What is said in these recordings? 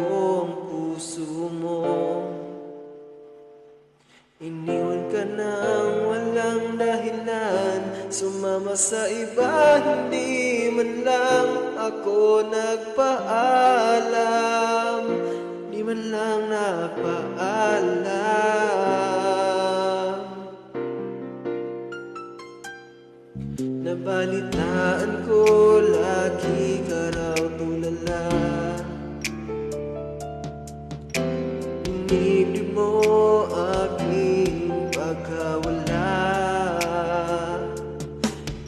ang puso mo. Iniwan ka nang walang dahilan, sumama sa iba, hindi man lang ako nagpaalam. Di man lang napaalam. Nabalitaan ko lagi ka raw tulala. Inibig mo aking pagkawala.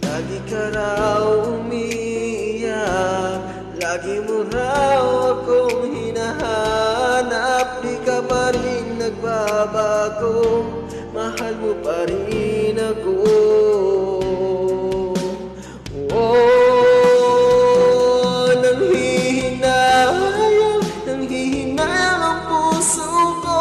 Lagi ka raw umiiyak, lagi mo raw akong hinahanap. Di ka pa rin nagbabago, mahal mo pa rin ako. Nanghihinayang ang puso ko.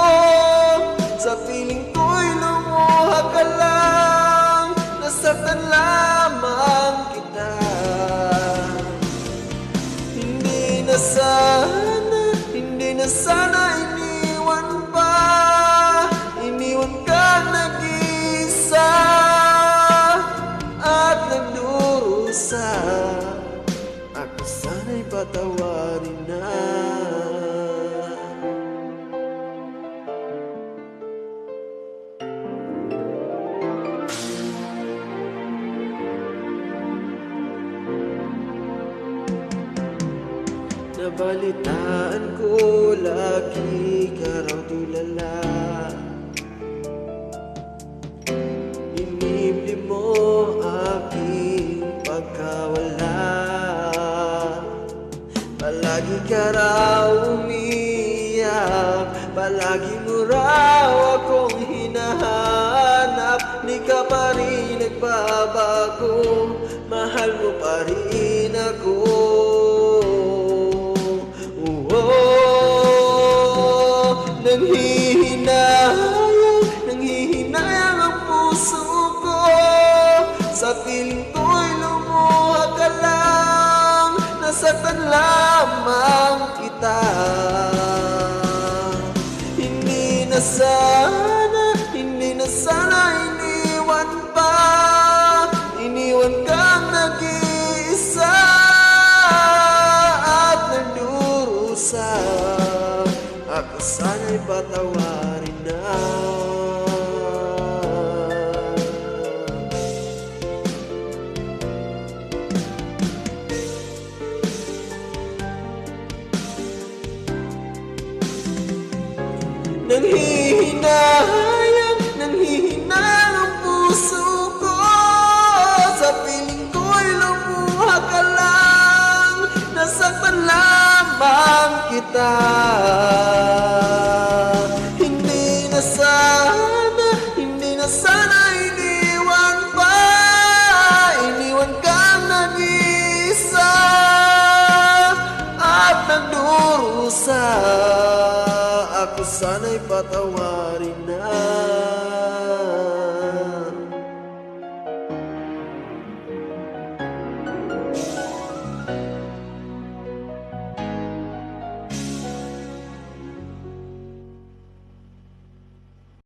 Sa piling ko'y lumuha ka lang, nasaktan lamang kita. Hindi na sana iniwan pa. Iniwan ka nag-iisa at nagdurusa. Ako sana'y patawarin na. Nabalitaan ko lagi ka raw tulala. Inibig mo aking pagkawala. Palagi ka raw umiiyak, palagi mo raw akong hinahanap. Di ka pa rin nagbabago, mahal mo pa rin ako. Nanghihinayang ang puso ko. Sa piling ko'y lumuha ka lang, nasaktan lamang kita. Hindi na sana iniwan pa. Iniwan kang nag-iisa at nagdurusa. Ako sana'y patawarin na. Nanghihinayang ang puso ko. Sa piling ko'y lumuha ka lang, nasaktan lamang kita. Hindi na sana iniwan pa. Iniwan kang nag-iisa at nagdurusa. Ako sana'y patawarin na.